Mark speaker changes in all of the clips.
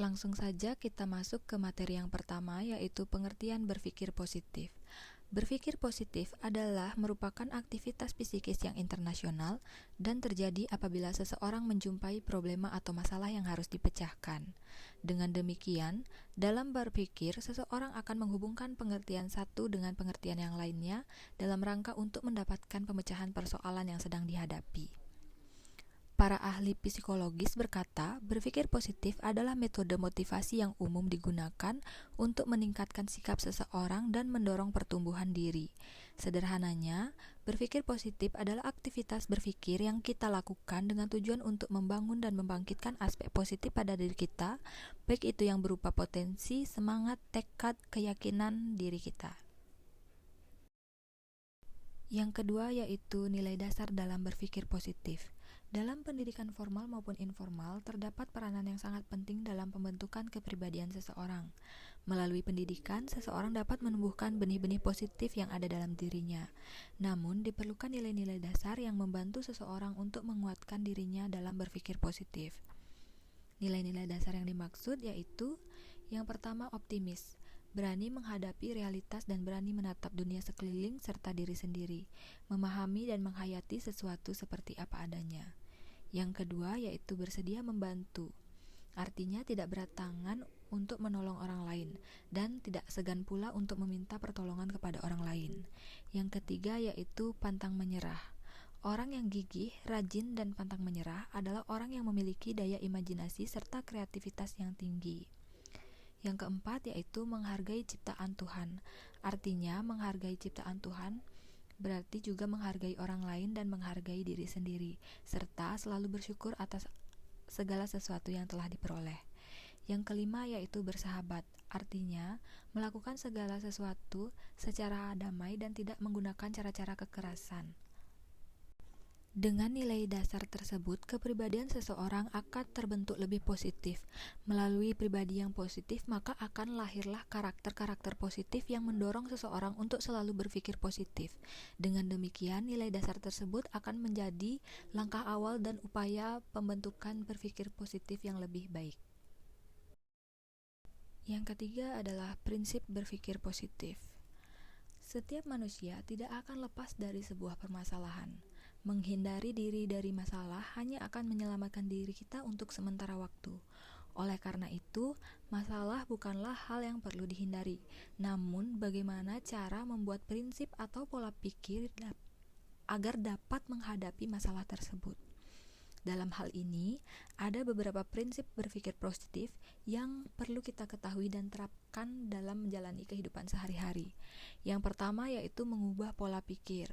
Speaker 1: Langsung saja kita masuk ke materi yang pertama, yaitu pengertian berpikir positif. Berpikir positif adalah merupakan aktivitas psikis yang internasional dan terjadi apabila seseorang menjumpai problema atau masalah yang harus dipecahkan. Dengan demikian, dalam berpikir, seseorang akan menghubungkan pengertian satu dengan pengertian yang lainnya dalam rangka untuk mendapatkan pemecahan persoalan yang sedang dihadapi. Para ahli psikologis berkata, berpikir positif adalah metode motivasi yang umum digunakan untuk meningkatkan sikap seseorang dan mendorong pertumbuhan diri. Sederhananya, berpikir positif adalah aktivitas berpikir yang kita lakukan dengan tujuan untuk membangun dan membangkitkan aspek positif pada diri kita, baik itu yang berupa potensi, semangat, tekad, keyakinan diri kita. Yang kedua yaitu nilai dasar dalam berpikir positif. Dalam pendidikan formal maupun informal, terdapat peranan yang sangat penting dalam pembentukan kepribadian seseorang. Melalui pendidikan, seseorang dapat menumbuhkan benih-benih positif yang ada dalam dirinya. Namun, diperlukan nilai-nilai dasar yang membantu seseorang untuk menguatkan dirinya dalam berpikir positif. Nilai-nilai dasar yang dimaksud yaitu yang pertama, optimis. Berani menghadapi realitas dan berani menatap dunia sekeliling serta diri sendiri, memahami dan menghayati sesuatu seperti apa adanya. Yang kedua yaitu bersedia membantu, artinya tidak berat tangan untuk menolong orang lain dan tidak segan pula untuk meminta pertolongan kepada orang lain. Yang ketiga yaitu pantang menyerah. Orang yang gigih, rajin, dan pantang menyerah adalah orang yang memiliki daya imajinasi serta kreativitas yang tinggi. Yang keempat yaitu menghargai ciptaan Tuhan. Artinya menghargai ciptaan Tuhan berarti juga menghargai orang lain dan menghargai diri sendiri, serta selalu bersyukur atas segala sesuatu yang telah diperoleh. Yang kelima yaitu bersahabat. Artinya melakukan segala sesuatu secara damai dan tidak menggunakan cara-cara kekerasan. Dengan nilai dasar tersebut, kepribadian seseorang akan terbentuk lebih positif. Melalui pribadi yang positif, maka akan lahirlah karakter-karakter positif yang mendorong seseorang untuk selalu berpikir positif. Dengan demikian, nilai dasar tersebut akan menjadi langkah awal dan upaya pembentukan berpikir positif yang lebih baik. Yang ketiga adalah prinsip berpikir positif. Setiap manusia tidak akan lepas dari sebuah permasalahan. Menghindari diri dari masalah hanya akan menyelamatkan diri kita untuk sementara waktu. Oleh karena itu, masalah bukanlah hal yang perlu dihindari, namun bagaimana cara membuat prinsip atau pola pikir agar dapat menghadapi masalah tersebut. Dalam hal ini, ada beberapa prinsip berpikir positif yang perlu kita ketahui dan terapkan dalam menjalani kehidupan sehari-hari. Yang pertama yaitu mengubah pola pikir.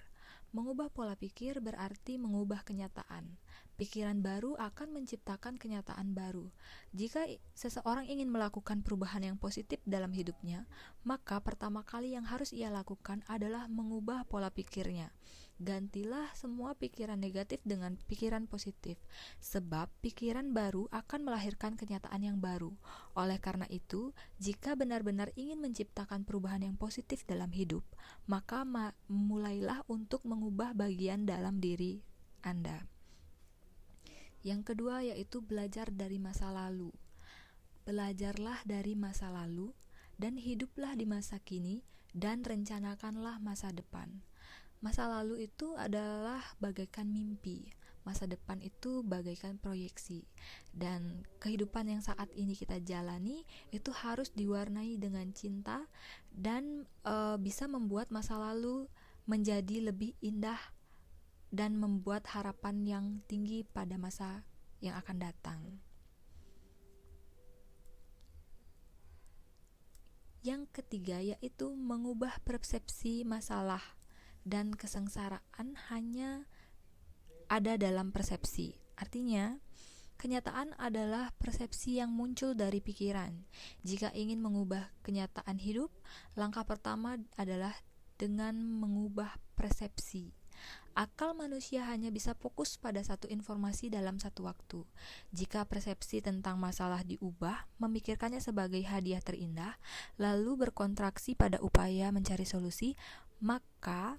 Speaker 1: Mengubah pola pikir berarti mengubah kenyataan. Pikiran baru akan menciptakan kenyataan baru. Jika seseorang ingin melakukan perubahan yang positif dalam hidupnya, maka pertama kali yang harus ia lakukan adalah mengubah pola pikirnya. Gantilah semua pikiran negatif dengan pikiran positif, sebab pikiran baru akan melahirkan kenyataan yang baru. Oleh karena itu, jika benar-benar ingin menciptakan perubahan yang positif dalam hidup, maka mulailah untuk mengubah bagian dalam diri Anda. Yang kedua yaitu belajar dari masa lalu. Belajarlah dari masa lalu dan hiduplah di masa kini dan rencanakanlah masa depan. Masa lalu itu adalah bagaikan mimpi, masa depan itu bagaikan proyeksi, dan kehidupan yang saat ini kita jalani itu harus diwarnai dengan cinta dan bisa membuat masa lalu menjadi lebih indah dan membuat harapan yang tinggi pada masa yang akan datang. Yang ketiga yaitu mengubah persepsi masalah dan kesengsaraan hanya ada dalam persepsi. Artinya, kenyataan adalah persepsi yang muncul dari pikiran. Jika ingin mengubah kenyataan hidup, langkah pertama adalah dengan mengubah persepsi. Akal manusia hanya bisa fokus pada satu informasi dalam satu waktu. Jika persepsi tentang masalah diubah, memikirkannya sebagai hadiah terindah, lalu berkontraksi pada upaya mencari solusi, maka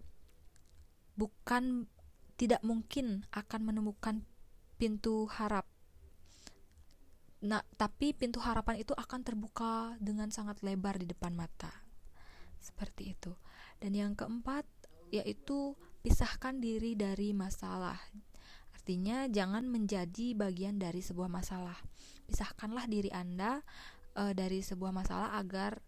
Speaker 1: tidak mungkin akan menemukan pintu harap. Nah, tapi pintu harapan itu akan terbuka dengan sangat lebar di depan mata. Seperti itu. Dan yang keempat yaitu pisahkan diri dari masalah. Artinya jangan menjadi bagian dari sebuah masalah. Pisahkanlah diri Anda dari sebuah masalah agar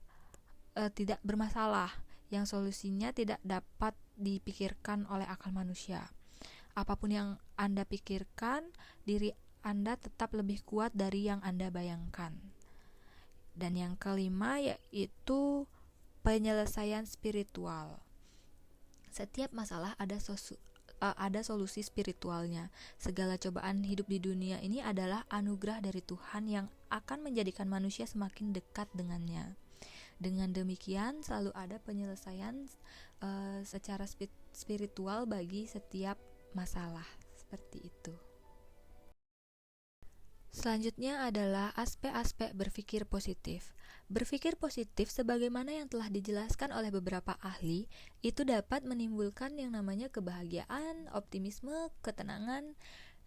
Speaker 1: tidak bermasalah, yang solusinya tidak dapat dipikirkan oleh akal manusia. Apapun yang Anda pikirkan, diri Anda tetap lebih kuat dari yang Anda bayangkan. Dan yang kelima yaitu penyelesaian spiritual. Setiap masalah ada solusi spiritualnya. Segala cobaan hidup di dunia ini adalah anugerah dari Tuhan yang akan menjadikan manusia semakin dekat dengannya. Dengan demikian selalu ada penyelesaian secara spiritual bagi setiap masalah. Seperti itu. Selanjutnya adalah aspek-aspek berpikir positif. Berpikir positif sebagaimana yang telah dijelaskan oleh beberapa ahli, itu dapat menimbulkan yang namanya kebahagiaan, optimisme, ketenangan,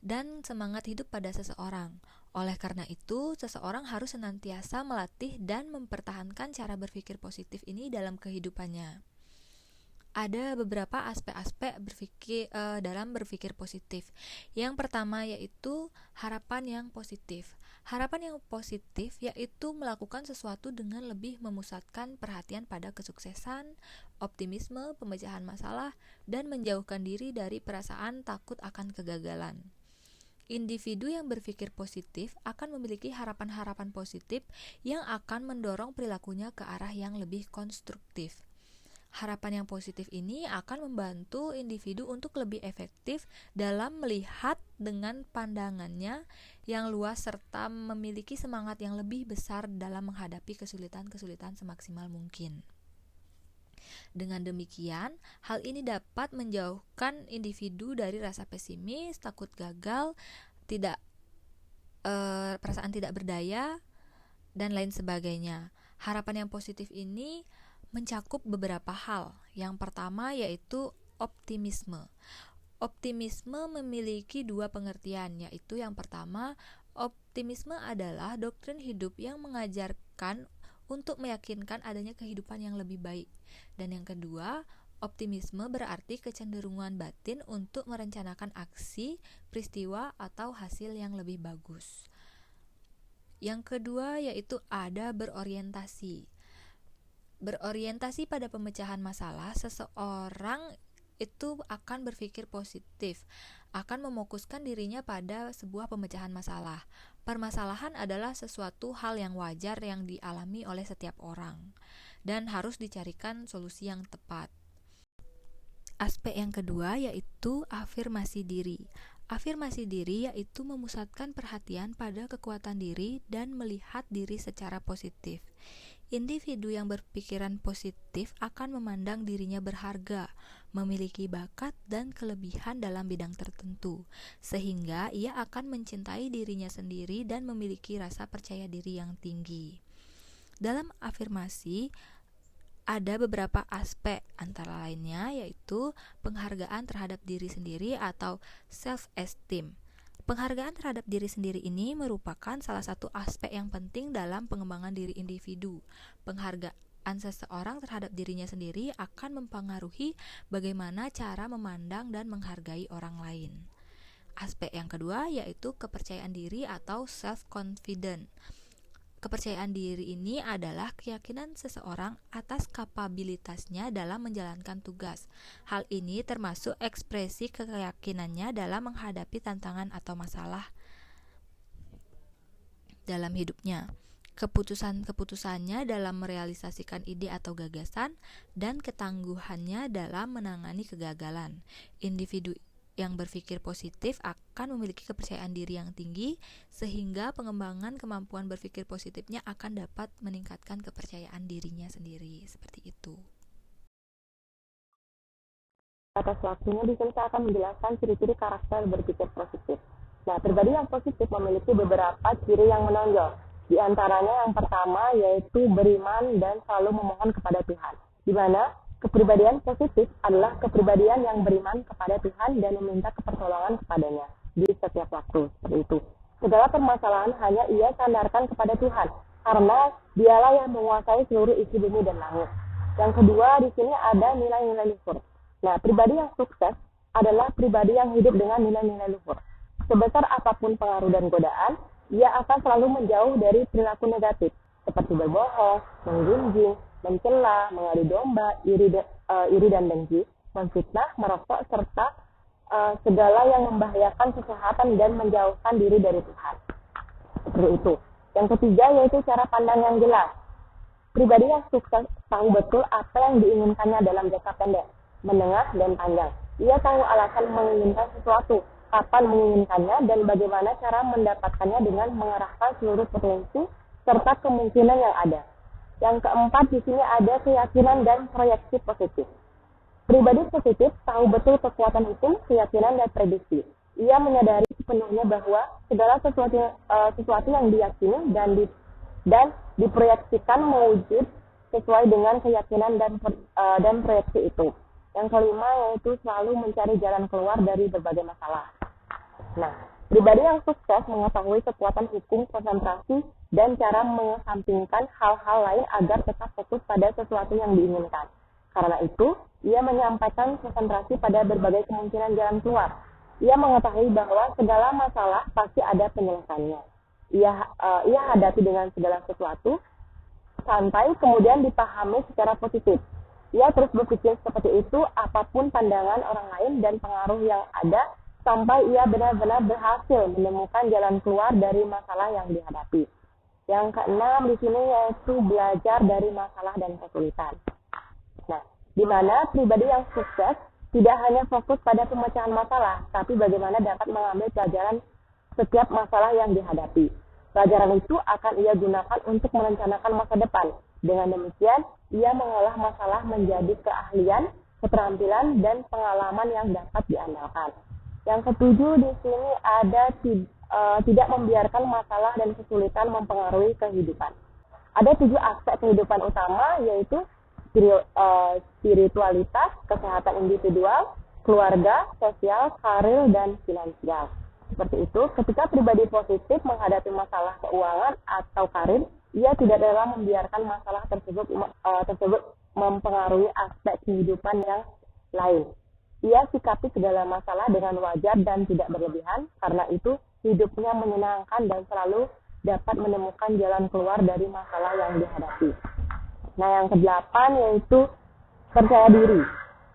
Speaker 1: dan semangat hidup pada seseorang. Oleh karena itu, seseorang harus senantiasa melatih dan mempertahankan cara berpikir positif ini dalam kehidupannya. Ada beberapa aspek-aspek dalam berpikir positif. Yang pertama yaitu harapan yang positif. Harapan yang positif yaitu melakukan sesuatu dengan lebih memusatkan perhatian pada kesuksesan, optimisme, pemecahan masalah, dan menjauhkan diri dari perasaan takut akan kegagalan. Individu yang berpikir positif akan memiliki harapan-harapan positif yang akan mendorong perilakunya ke arah yang lebih konstruktif. Harapan yang positif ini akan membantu individu untuk lebih efektif dalam melihat dengan pandangannya yang luas serta memiliki semangat yang lebih besar dalam menghadapi kesulitan-kesulitan semaksimal mungkin. Dengan demikian, hal ini dapat menjauhkan individu dari rasa pesimis, takut gagal, perasaan tidak berdaya, dan lain sebagainya. Harapan yang positif ini mencakup beberapa hal. Yang pertama yaitu optimisme. Optimisme memiliki dua pengertian, yaitu yang pertama, optimisme adalah doktrin hidup yang mengajarkan untuk meyakinkan adanya kehidupan yang lebih baik. Dan yang kedua, optimisme berarti kecenderungan batin untuk merencanakan aksi, peristiwa, atau hasil yang lebih bagus. Yang kedua yaitu ada berorientasi. Berorientasi pada pemecahan masalah, seseorang itu akan berpikir positif, akan mefokuskan dirinya pada sebuah pemecahan masalah. Permasalahan adalah sesuatu hal yang wajar yang dialami oleh setiap orang dan harus dicarikan solusi yang tepat. Aspek yang kedua yaitu afirmasi diri. Afirmasi diri yaitu memusatkan perhatian pada kekuatan diri dan melihat diri secara positif. Individu yang berpikiran positif akan memandang dirinya berharga, memiliki bakat dan kelebihan dalam bidang tertentu, sehingga ia akan mencintai dirinya sendiri dan memiliki rasa percaya diri yang tinggi. Dalam afirmasi, ada beberapa aspek, antara lainnya yaitu penghargaan terhadap diri sendiri atau self-esteem. Penghargaan terhadap diri sendiri ini merupakan salah satu aspek yang penting dalam pengembangan diri individu. Penghargaan seseorang terhadap dirinya sendiri akan mempengaruhi bagaimana cara memandang dan menghargai orang lain. Aspek yang kedua yaitu kepercayaan diri atau self-confidence. Kepercayaan diri ini adalah keyakinan seseorang atas kapabilitasnya dalam menjalankan tugas. Hal ini termasuk ekspresi keyakinannya dalam menghadapi tantangan atau masalah dalam hidupnya, keputusan-keputusannya dalam merealisasikan ide atau gagasan, dan ketangguhannya dalam menangani kegagalan. Individu yang berpikir positif akan memiliki kepercayaan diri yang tinggi, sehingga pengembangan kemampuan berpikir positifnya akan dapat meningkatkan kepercayaan dirinya sendiri. Seperti itu.
Speaker 2: Atas waktunya, di sini saya akan menjelaskan ciri-ciri karakter berpikir positif. Nah, pribadi yang positif memiliki beberapa ciri yang menonjol. Di antaranya yang pertama yaitu beriman dan selalu memohon kepada Tuhan. Di mana kepribadian positif adalah kepribadian yang beriman kepada Tuhan dan meminta pertolongan kepadanya di setiap waktu, seperti itu. Segala permasalahan hanya ia sandarkan kepada Tuhan, karena dialah yang menguasai seluruh isi bumi dan langit. Yang kedua, di sini ada nilai-nilai luhur. Nah, pribadi yang sukses adalah pribadi yang hidup dengan nilai-nilai luhur. Sebesar apapun pengaruh dan godaan, ia akan selalu menjauh dari perilaku negatif, seperti berbohong, menggunjing, mencela, mengadu domba, iri dan dengki, menfitnah, merokok, serta segala yang membahayakan kesehatan dan menjauhkan diri dari Tuhan. Seperti itu. Yang ketiga yaitu cara pandang yang jelas. Pribadi yang sukses tahu betul apa yang diinginkannya dalam jangka pendek, menengah, dan panjang. Ia tahu alasan menginginkan sesuatu, kapan menginginkannya, dan bagaimana cara mendapatkannya dengan mengerahkan seluruh potensi serta kemungkinan yang ada. Yang keempat di sini ada keyakinan dan proyeksi positif. Pribadi positif tahu betul kekuatan hukum, keyakinan, dan prediksi. Ia menyadari sepenuhnya bahwa segala sesuatu yang diyakini dan diproyeksikan mewujud sesuai dengan keyakinan dan proyeksi itu. Yang kelima yaitu selalu mencari jalan keluar dari berbagai masalah. Nah, pribadi yang sukses mengetahui kekuatan hukum, konsentrasi, dan cara mengesampingkan hal-hal lain agar tetap fokus pada sesuatu yang diinginkan. Karena itu, ia menyampaikan konsentrasi pada berbagai kemungkinan jalan keluar. Ia mengetahui bahwa segala masalah pasti ada penyelesaiannya. Ia hadapi dengan segala sesuatu santai, kemudian dipahami secara positif. Ia terus berpikir seperti itu apapun pandangan orang lain dan pengaruh yang ada sampai ia benar-benar berhasil menemukan jalan keluar dari masalah yang dihadapi. Yang keenam di sini yaitu belajar dari masalah dan kesulitan. Nah, di mana pribadi yang sukses tidak hanya fokus pada pemecahan masalah, tapi bagaimana dapat mengambil pelajaran setiap masalah yang dihadapi. Pelajaran itu akan ia gunakan untuk merencanakan masa depan. Dengan demikian, ia mengolah masalah menjadi keahlian, keterampilan, dan pengalaman yang dapat diandalkan. Yang ketujuh di sini ada tidak membiarkan masalah dan kesulitan mempengaruhi kehidupan. Ada 7 aspek kehidupan utama yaitu spiritualitas, kesehatan individual, keluarga, sosial, karir, dan finansial. Seperti itu, ketika pribadi positif menghadapi masalah keuangan atau karir, ia tidak rela membiarkan masalah tersebut mempengaruhi aspek kehidupan yang lain. Ia sikapi segala masalah dengan wajar dan tidak berlebihan, karena itu hidupnya menyenangkan dan selalu dapat menemukan jalan keluar dari masalah yang dihadapi. Nah, yang kedelapan yaitu percaya diri,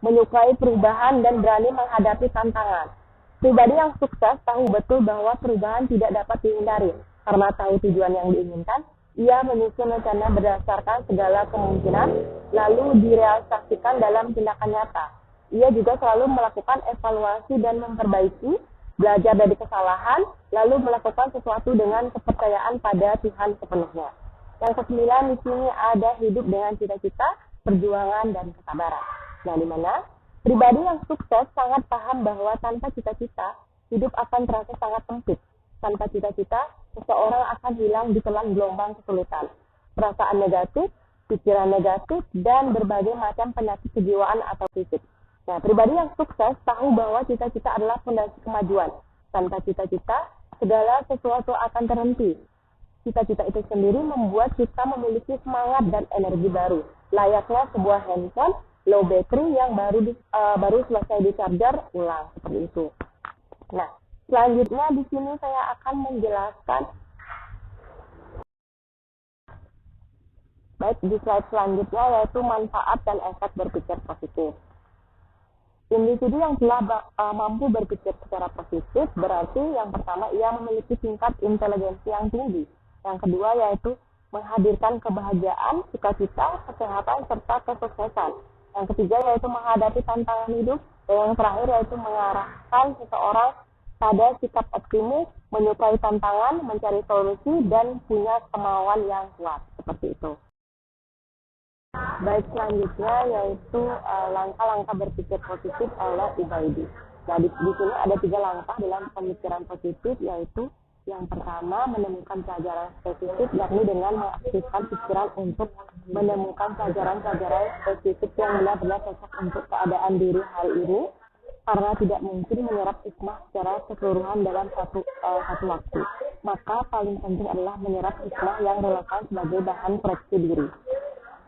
Speaker 2: menyukai perubahan dan berani menghadapi tantangan. Pribadi yang sukses tahu betul bahwa perubahan tidak dapat dihindari. Karena tahu tujuan yang diinginkan, ia menyusun rencana berdasarkan segala kemungkinan, lalu direalisasikan dalam tindakan nyata. Ia juga selalu melakukan evaluasi dan memperbaiki, belajar dari kesalahan, lalu melakukan sesuatu dengan kepercayaan pada Tuhan sepenuhnya. Yang kesembilan di sini ada hidup dengan cita-cita, perjuangan, dan kesabaran. Nah, di mana pribadi yang sukses sangat paham bahwa tanpa cita-cita, hidup akan terasa sangat sempit. Tanpa cita-cita, seseorang akan hilang di telan gelombang kesulitan. Perasaan negatif, pikiran negatif, dan berbagai macam penyakit kejiwaan atau fisik. Nah, pribadi yang sukses tahu bahwa cita-cita adalah fondasi kemajuan. Tanpa cita-cita, segala sesuatu akan terhenti. Cita-cita itu sendiri membuat kita memiliki semangat dan energi baru. Layaknya sebuah handphone low battery yang baru selesai di-charger ulang, seperti itu. Nah, selanjutnya di sini saya akan menjelaskan. Baik, di slide selanjutnya yaitu manfaat dan efek berpikir positif. Individu yang telah mampu berpikir secara positif berarti yang pertama ia memiliki tingkat inteligensi yang tinggi. Yang kedua yaitu menghadirkan kebahagiaan, sukacita, kesehatan, serta kesuksesan. Yang ketiga yaitu menghadapi tantangan hidup. Dan yang terakhir yaitu mengarahkan seseorang pada sikap optimis, menyukai tantangan, mencari solusi, dan punya kemauan yang kuat. Seperti itu. Baik, selanjutnya yaitu langkah-langkah berpikir positif oleh Ibaidi. Nah, di sini ada 3 langkah dalam pemikiran positif, yaitu yang pertama menemukan pelajaran spesifik, yakni dengan mengaktifkan pikiran untuk menemukan pelajaran-pelajaran spesifik yang benar-benar cocok untuk keadaan diri hari ini. karena tidak mungkin menyerap hikmah secara keseluruhan dalam satu waktu. Maka paling penting adalah menyerap hikmah yang relevan sebagai bahan koreksi diri.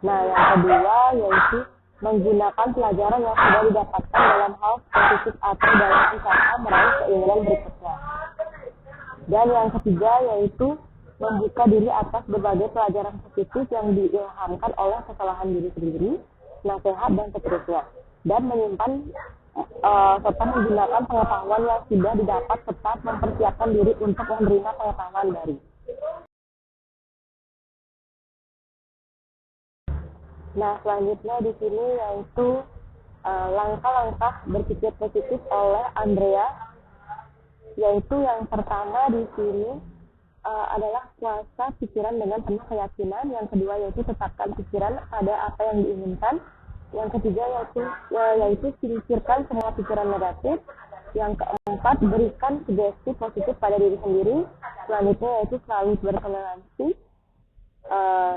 Speaker 2: Nah, yang kedua yaitu menggunakan pelajaran yang sudah didapatkan dalam hal spesifik atau dalam usaha meraih keinginan berikutnya. Dan yang ketiga yaitu membuka diri atas berbagai pelajaran positif yang diilhamkan oleh kesalahan diri sendiri, nasihat, dan seterusnya. Dan menyimpan serta menggunakan pengetahuan yang sudah didapat serta mempersiapkan diri untuk menerima pengetahuan baru. Nah, selanjutnya di sini yaitu langkah-langkah berpikir positif oleh Andrea, yaitu yang pertama di sini adalah kuasa pikiran dengan penuh keyakinan. Yang kedua yaitu tetapkan pikiran pada apa yang diinginkan. Yang ketiga yaitu singkirkan semua pikiran negatif. Yang keempat, berikan sugesti positif pada diri sendiri. Selanjutnya yaitu selalu bertoleransi.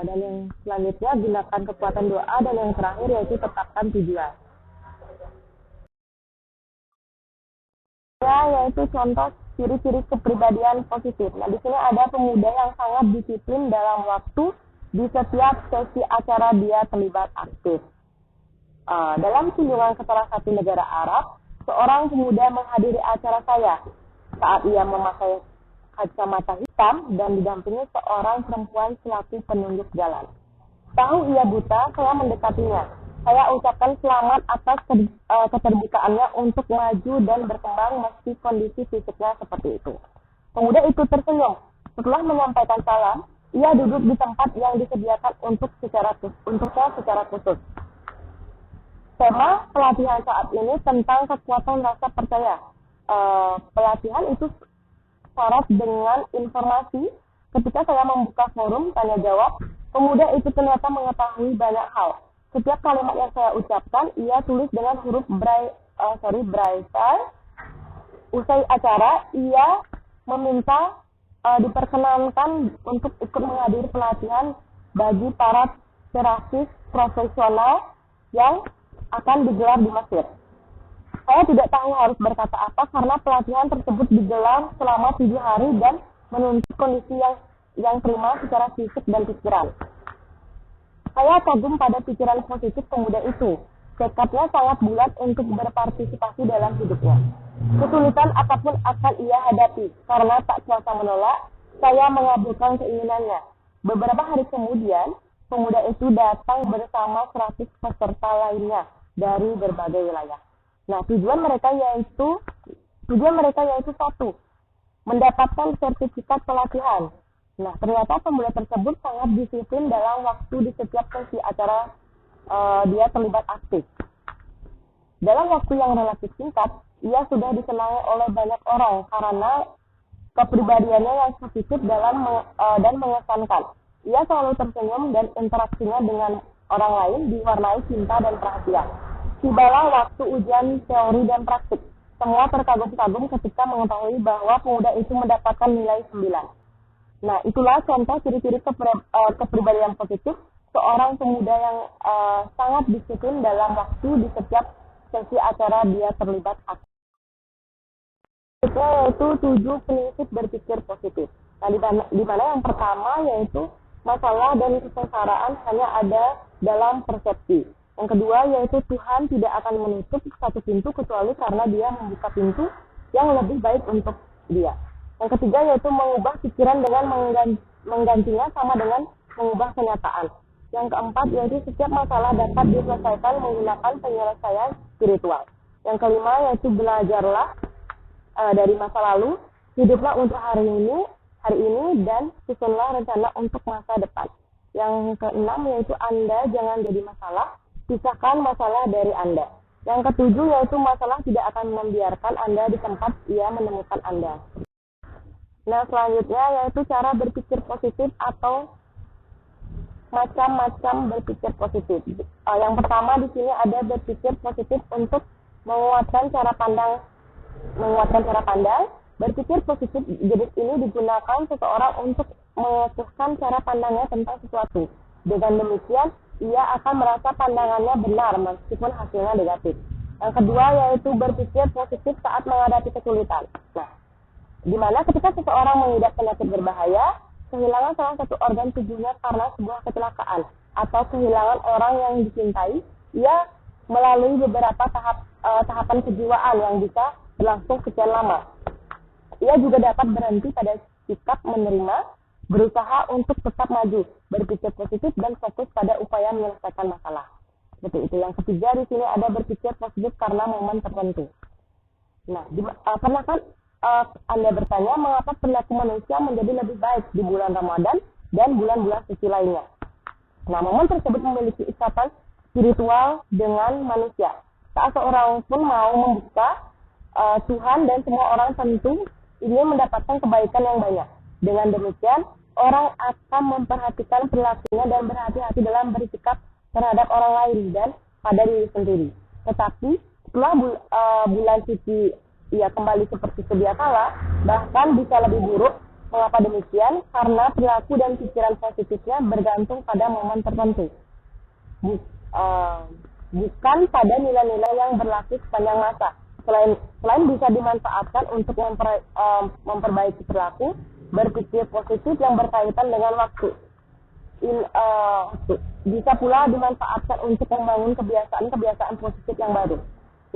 Speaker 2: Dan yang selanjutnya gunakan kekuatan doa. Dan yang terakhir yaitu tetapkan tujuan. Yaitu contoh ciri-ciri kepribadian positif. Nah, di sini ada pemuda yang sangat disiplin dalam waktu di setiap sesi acara dia terlibat aktif. Dalam kunjungan ke salah satu negara Arab, seorang pemuda menghadiri acara saya. Saat ia memakai kacamata hitam dan didampingi seorang perempuan selaku penunjuk jalan. Tahu ia buta, saya mendekatinya. Saya ucapkan selamat atas keterbukaannya untuk maju dan berkembang meski kondisi fisiknya seperti itu. Pemuda itu tersenyum. Setelah menyampaikan salam, ia duduk di tempat yang disediakan untuknya secara khusus. Tema pelatihan saat ini tentang kekuatan rasa percaya. Pelatihan itu syarat dengan informasi. Ketika saya membuka forum tanya jawab, pemuda itu ternyata mengetahui banyak hal. Setiap kalimat yang saya ucapkan, ia tulis dengan huruf Braille. Usai acara, ia meminta diperkenankan untuk ikut menghadiri pelatihan bagi para terapis profesional yang akan digelar di Mesir. Saya tidak tahu harus berkata apa karena pelatihan tersebut digelar selama 7 hari dan menuntut kondisi yang prima secara fisik dan pikiran. Saya kagum pada pikiran positif pemuda itu. Tekadnya sangat bulat untuk berpartisipasi dalam hidupnya. Kesulitan apapun akan ia hadapi. Karena tak kuasa menolak, saya mengabulkan keinginannya. Beberapa hari kemudian, pemuda itu datang bersama 100 peserta lainnya dari berbagai wilayah. Nah, tujuan mereka yaitu satu, mendapatkan sertifikat pelatihan. Nah, ternyata pemuda tersebut sangat disiplin dalam waktu di setiap sesi acara dia terlibat aktif. Dalam waktu yang relatif singkat, ia sudah disenangi oleh banyak orang karena kepribadiannya yang positif dan mengesankan. Ia selalu tersenyum dan interaksinya dengan orang lain diwarnai cinta dan perhatian. Tibalah waktu ujian teori dan praktik. Semua terkagum-kagum ketika mengetahui bahwa pemuda itu mendapatkan nilai 9. Nah, itulah contoh ciri-ciri kepribadian positif seorang pemuda yang sangat disiplin dalam waktu di setiap sesi acara dia terlibat aktif. Yaitu 7 prinsip berpikir positif. Nah, di mana yang pertama yaitu masalah dan kesengsaraan hanya ada dalam persepsi. Yang kedua yaitu Tuhan tidak akan menutup satu pintu kecuali karena dia membuka pintu yang lebih baik untuk dia. Yang ketiga yaitu mengubah pikiran dengan menggantinya sama dengan mengubah kenyataan. Yang keempat yaitu setiap masalah dapat diselesaikan menggunakan penyelesaian spiritual. Yang kelima yaitu belajarlah dari masa lalu, hiduplah untuk hari ini dan susunlah rencana untuk masa depan. Yang keenam yaitu Anda jangan jadi masalah, pisahkan masalah dari Anda. Yang ketujuh yaitu masalah tidak akan membiarkan Anda di tempat ia menemukan Anda. Nah, selanjutnya yaitu cara berpikir positif atau macam-macam berpikir positif. Yang pertama di sini ada berpikir positif untuk menguatkan cara pandang. Berpikir positif jenis ini digunakan seseorang untuk mengukuhkan cara pandangnya tentang sesuatu. Dengan demikian, ia akan merasa pandangannya benar meskipun hasilnya negatif. Yang kedua yaitu berpikir positif saat menghadapi kesulitan. Nah, di mana ketika seseorang mengidap penyakit berbahaya, kehilangan salah satu organ tubuhnya karena sebuah kecelakaan atau kehilangan orang yang dicintai, ia melalui beberapa tahapan kejiwaan yang bisa berlangsung sekian lama. Ia juga dapat berhenti pada sikap menerima, berusaha untuk tetap maju, berpikir positif dan fokus pada upaya menyelesaikan masalah. Seperti itu. Yang ketiga di sini ada berpikir positif karena momen tertentu. Nah, pernah kan Anda bertanya mengapa perilaku manusia menjadi lebih baik di bulan Ramadan dan bulan-bulan suci lainnya. Nah, momen tersebut memiliki ikatan spiritual dengan manusia. Saat seorang pun mau membuka, Tuhan dan semua orang tentu ingin mendapatkan kebaikan yang banyak. Dengan demikian, orang akan memperhatikan perilakunya dan berhati-hati dalam bersikap terhadap orang lain dan pada diri sendiri. Tetapi setelah bulan suci ia kembali seperti sedia kala, bahkan bisa lebih buruk. Mengapa demikian? Karena perilaku dan pikiran positifnya bergantung pada momen tertentu, bukan pada nilai-nilai yang berlaku sepanjang masa. Selain bisa dimanfaatkan untuk memperbaiki perilaku, berpikir positif yang berkaitan dengan waktu bisa pula dimanfaatkan untuk membangun kebiasaan-kebiasaan positif yang baru.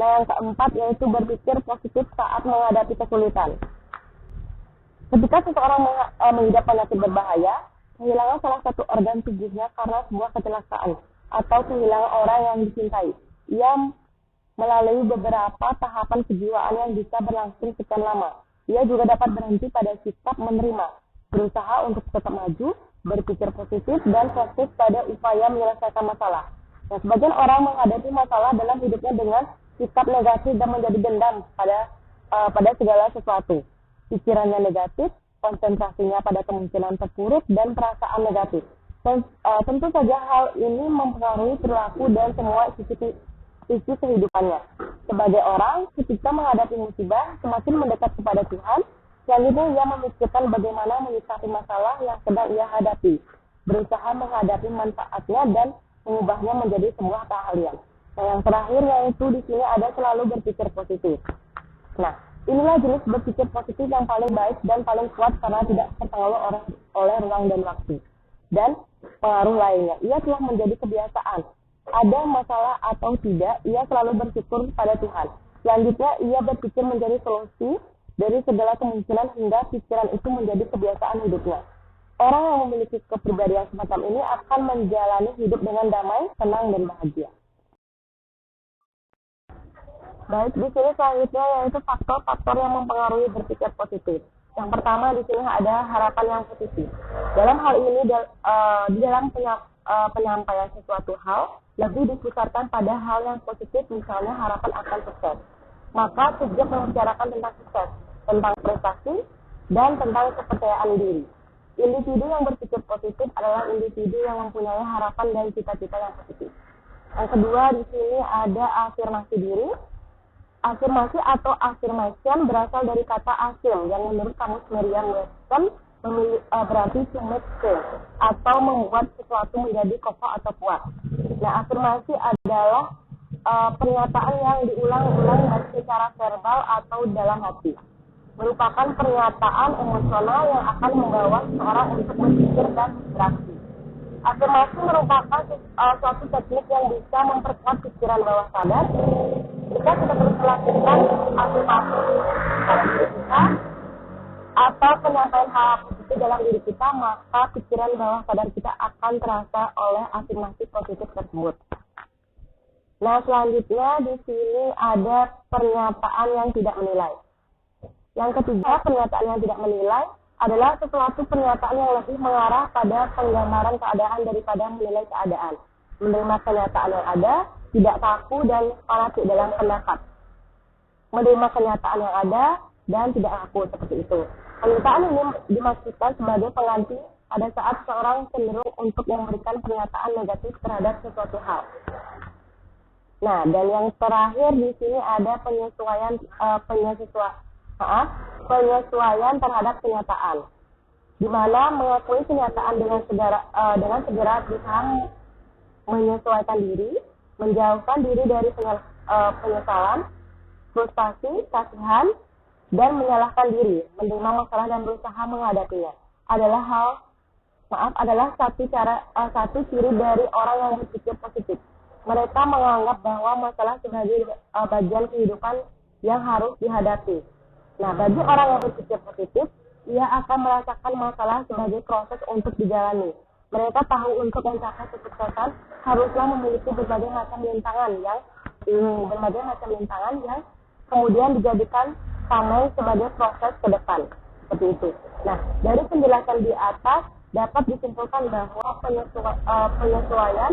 Speaker 2: Nah, yang keempat yaitu berpikir positif saat menghadapi kesulitan. Ketika seseorang mengidap penyakit berbahaya, kehilangan salah satu organ tubuhnya karena sebuah kecelakaan atau kehilangan orang yang dicintai, ia melalui beberapa tahapan kejiwaan yang bisa berlangsung sekian lama. Ia juga dapat berhenti pada sikap menerima, berusaha untuk tetap maju, berpikir positif, dan fokus pada upaya menyelesaikan masalah. Nah, sebagian orang menghadapi masalah dalam hidupnya dengan sikap negatif dan menjadi dendam pada segala sesuatu. Pikirannya negatif, konsentrasinya pada kemungkinan terpuruk, dan perasaan negatif. Tentu saja hal ini mempengaruhi perilaku dan semua sisi kehidupannya. Sebagai orang, ketika menghadapi musibah, semakin mendekat kepada Tuhan, selanjutnya ia memikirkan bagaimana menyikapi masalah yang sedang ia hadapi, berusaha menghadapi manfaatnya dan mengubahnya menjadi sebuah keahlian. Nah, yang terakhir yaitu di sini ada selalu berpikir positif. Nah, inilah jenis berpikir positif yang paling baik dan paling kuat karena tidak terpengaruh oleh ruang dan waktu dan pengaruh lainnya. Ia telah menjadi kebiasaan. Ada masalah atau tidak, ia selalu bersyukur pada Tuhan. Selanjutnya, ia berpikir menjadi solusi dari segala kemungkinan hingga pikiran itu menjadi kebiasaan hidupnya. Orang yang memiliki kepribadian semacam ini akan menjalani hidup dengan damai, tenang, dan bahagia. Baik, di sini selanjutnya yaitu faktor-faktor yang mempengaruhi berpikir positif. Yang pertama di sini ada harapan yang positif. Dalam hal ini, di dalam penyampaian sesuatu hal, lebih dipusatkan pada hal yang positif, misalnya harapan akan sukses. Maka subjek membicarakan tentang sukses, tentang prestasi, dan tentang kepercayaan diri. Individu yang berpikir positif adalah individu yang mempunyai harapan dan cita-cita yang positif. Yang kedua di sini ada afirmasi diri. Afirmasi atau affirmation berasal dari kata affirm yang menurut kamus Merriam-Webster berarti to make sense atau membuat sesuatu menjadi kokoh atau kuat. Nah, afirmasi adalah pernyataan yang diulang-ulang baik secara verbal atau dalam hati. Merupakan pernyataan emosional yang akan membawa seseorang untuk berpikir dan beraksi. Afirmasi merupakan suatu teknik yang bisa memperkuat pikiran bawah sadar. Jika kita terus melakukan afirmasi pada diri kita atau penyampaian hal positif dalam diri kita, maka pikiran bawah sadar kita akan terasa oleh afirmasi positif tersebut. Nah, selanjutnya di sini ada pernyataan yang tidak menilai. Yang ketiga, pernyataan yang tidak menilai adalah sesuatu pernyataan yang lebih mengarah pada penggambaran keadaan daripada menilai keadaan. Menerima kenyataan yang ada, tidak kaku dan fanatik dalam pendapat. Menerima kenyataan yang ada dan tidak kaku seperti itu. Pernyataan ini dimaksudkan sebagai pengganti pada saat seorang cenderung untuk memberikan pernyataan negatif terhadap sesuatu hal. Nah, dan yang terakhir di sini ada penyesuaian terhadap kenyataan, di mana mengakui kenyataan dengan segera berusaha menyesuaikan diri, menjauhkan diri dari penyesalan, frustasi, kasihan, dan menyalahkan diri, menerima masalah dan berusaha menghadapinya. Adalah satu ciri dari orang yang berpikir positif. Mereka menganggap bahwa masalah sebagai bagian kehidupan yang harus dihadapi. Nah, bagi orang yang berpikir positif, ia akan merasakan masalah sebagai proses untuk dijalani. Mereka tahu untuk mencapai kesuksesan haruslah memiliki berbagai macam rintangan yang kemudian dijadikan tameng sebagai proses ke depan. Seperti itu. Nah, dari penjelasan di atas dapat disimpulkan bahwa penyesuaian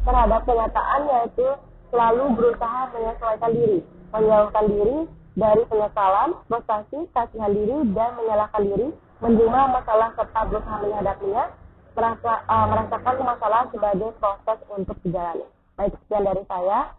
Speaker 2: terhadap kenyataan yaitu selalu berusaha menyesuaikan diri, menjauhkan diri dari penyesalan, frustasi, kasihan diri, dan menyalahkan diri, menerima masalah serta berusaha menghadapinya, merasakan masalah sebagai proses untuk dijalani. Baik, sekian dari saya.